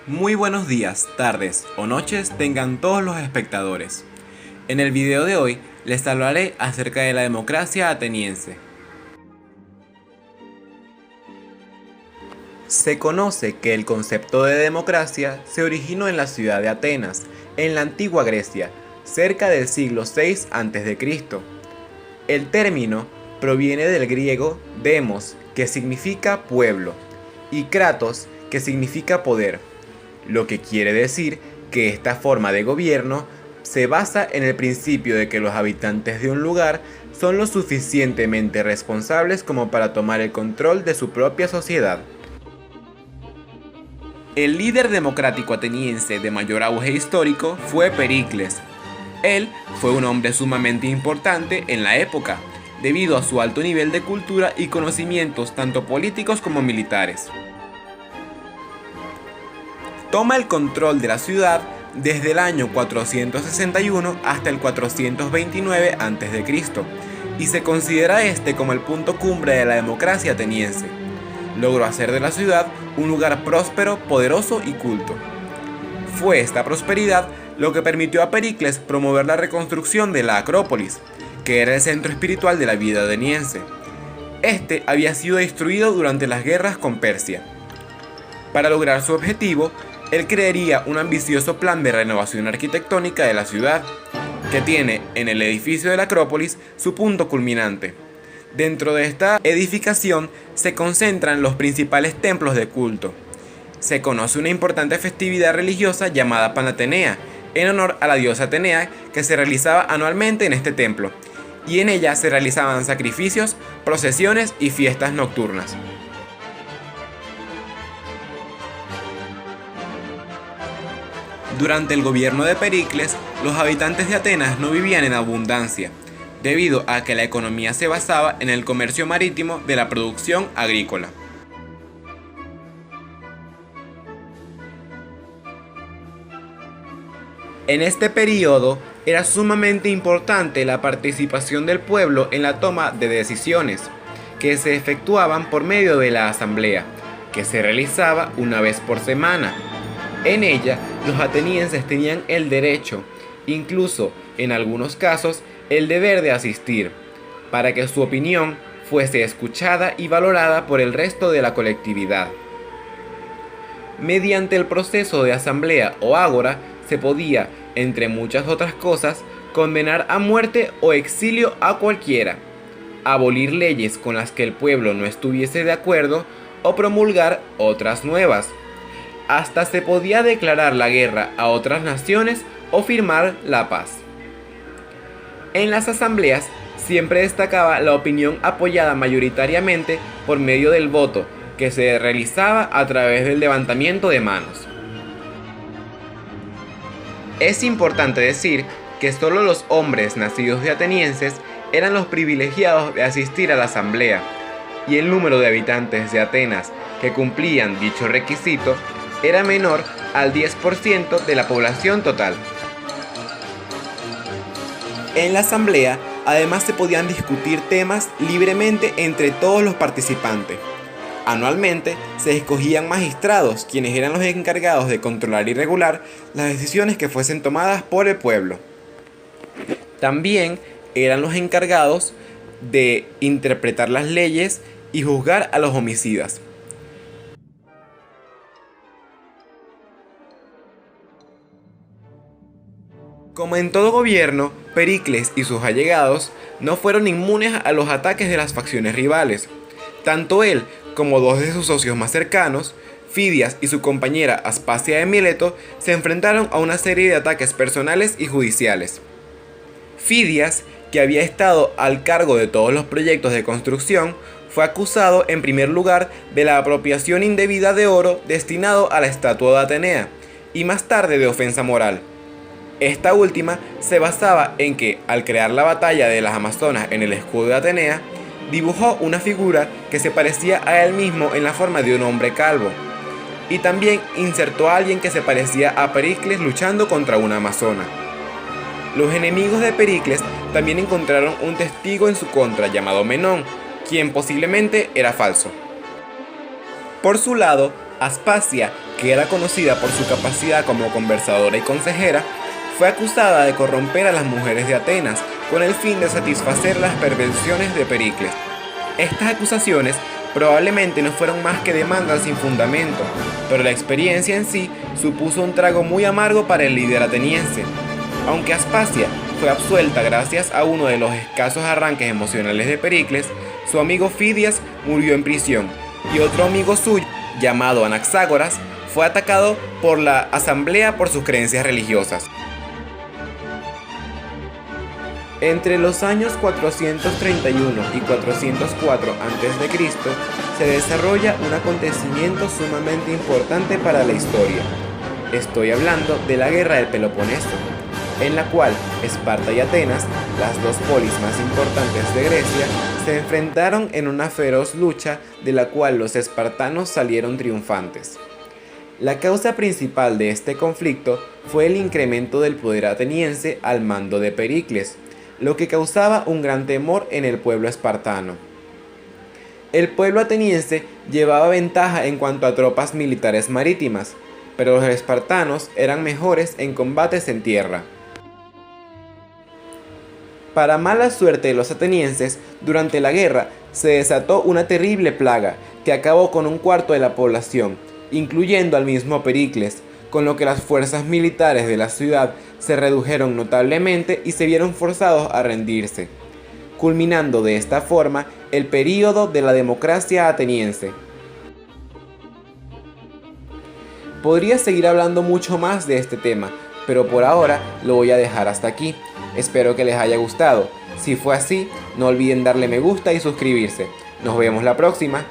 Muy buenos días, tardes o noches tengan todos los espectadores. En el video de hoy les hablaré acerca de la democracia ateniense. Se conoce que el concepto de democracia se originó en la ciudad de Atenas, en la antigua Grecia, cerca del siglo VI a.C. El término proviene del griego demos, que significa pueblo, y kratos, que significa poder, lo que quiere decir que esta forma de gobierno se basa en el principio de que los habitantes de un lugar son lo suficientemente responsables como para tomar el control de su propia sociedad. El líder democrático ateniense de mayor auge histórico fue Pericles. Él fue un hombre sumamente importante en la época, debido a su alto nivel de cultura y conocimientos tanto políticos como militares. Toma el control de la ciudad desde el año 461 hasta el 429 a.C. y se considera este como el punto cumbre de la democracia ateniense. Logró hacer de la ciudad un lugar próspero, poderoso y culto. Fue esta prosperidad lo que permitió a Pericles promover la reconstrucción de la Acrópolis, que era el centro espiritual de la vida ateniense. Este había sido destruido durante las guerras con Persia. Para lograr su objetivo, él crearía un ambicioso plan de renovación arquitectónica de la ciudad, que tiene en el edificio de la Acrópolis su punto culminante. Dentro de esta edificación se concentran los principales templos de culto. Se conoce una importante festividad religiosa llamada Panatenea, en honor a la diosa Atenea, que se realizaba anualmente en este templo, y en ella se realizaban sacrificios, procesiones y fiestas nocturnas. Durante el gobierno de Pericles, los habitantes de Atenas no vivían en abundancia, debido a que la economía se basaba en el comercio marítimo de la producción agrícola. En este periodo era sumamente importante la participación del pueblo en la toma de decisiones, que se efectuaban por medio de la asamblea, que se realizaba una vez por semana. En ella, los atenienses tenían el derecho, incluso en algunos casos, el deber de asistir, para que su opinión fuese escuchada y valorada por el resto de la colectividad. Mediante el proceso de asamblea o ágora, se podía, entre muchas otras cosas, condenar a muerte o exilio a cualquiera, abolir leyes con las que el pueblo no estuviese de acuerdo o promulgar otras nuevas. Hasta se podía declarar la guerra a otras naciones o firmar la paz. En las asambleas siempre destacaba la opinión apoyada mayoritariamente por medio del voto, que se realizaba a través del levantamiento de manos. Es importante decir que solo los hombres nacidos de atenienses eran los privilegiados de asistir a la asamblea, y el número de habitantes de Atenas que cumplían dicho requisito era menor al 10% de la población total. En la asamblea, además, se podían discutir temas libremente entre todos los participantes. Anualmente se escogían magistrados, quienes eran los encargados de controlar y regular las decisiones que fuesen tomadas por el pueblo. También eran los encargados de interpretar las leyes y juzgar a los homicidas. Como en todo gobierno, Pericles y sus allegados no fueron inmunes a los ataques de las facciones rivales. Tanto él como dos de sus socios más cercanos, Fidias y su compañera Aspasia de Mileto, se enfrentaron a una serie de ataques personales y judiciales. Fidias, que había estado al cargo de todos los proyectos de construcción, fue acusado en primer lugar de la apropiación indebida de oro destinado a la estatua de Atenea, y más tarde de ofensa moral. Esta última se basaba en que, al crear la batalla de las Amazonas en el escudo de Atenea, dibujó una figura que se parecía a él mismo en la forma de un hombre calvo, y también insertó a alguien que se parecía a Pericles luchando contra una amazona. Los enemigos de Pericles también encontraron un testigo en su contra llamado Menón, quien posiblemente era falso. Por su lado, Aspasia, que era conocida por su capacidad como conversadora y consejera, fue acusada de corromper a las mujeres de Atenas con el fin de satisfacer las perversiones de Pericles. Estas acusaciones probablemente no fueron más que demandas sin fundamento, pero la experiencia en sí supuso un trago muy amargo para el líder ateniense. Aunque Aspasia fue absuelta gracias a uno de los escasos arranques emocionales de Pericles, su amigo Fidias murió en prisión y otro amigo suyo, llamado Anaxágoras, fue atacado por la asamblea por sus creencias religiosas. Entre los años 431 y 404 a.C. se desarrolla un acontecimiento sumamente importante para la historia. Estoy hablando de la Guerra del Peloponeso, en la cual Esparta y Atenas, las dos polis más importantes de Grecia, se enfrentaron en una feroz lucha de la cual los espartanos salieron triunfantes. La causa principal de este conflicto fue el incremento del poder ateniense al mando de Pericles, lo que causaba un gran temor en el pueblo espartano. El pueblo ateniense llevaba ventaja en cuanto a tropas militares marítimas, pero los espartanos eran mejores en combates en tierra. Para mala suerte de los atenienses, durante la guerra se desató una terrible plaga que acabó con un cuarto de la población, incluyendo al mismo Pericles, con lo que las fuerzas militares de la ciudad se redujeron notablemente y se vieron forzados a rendirse, culminando de esta forma el período de la democracia ateniense. Podría seguir hablando mucho más de este tema, pero por ahora lo voy a dejar hasta aquí. Espero que les haya gustado. Si fue así, no olviden darle me gusta y suscribirse. Nos vemos la próxima.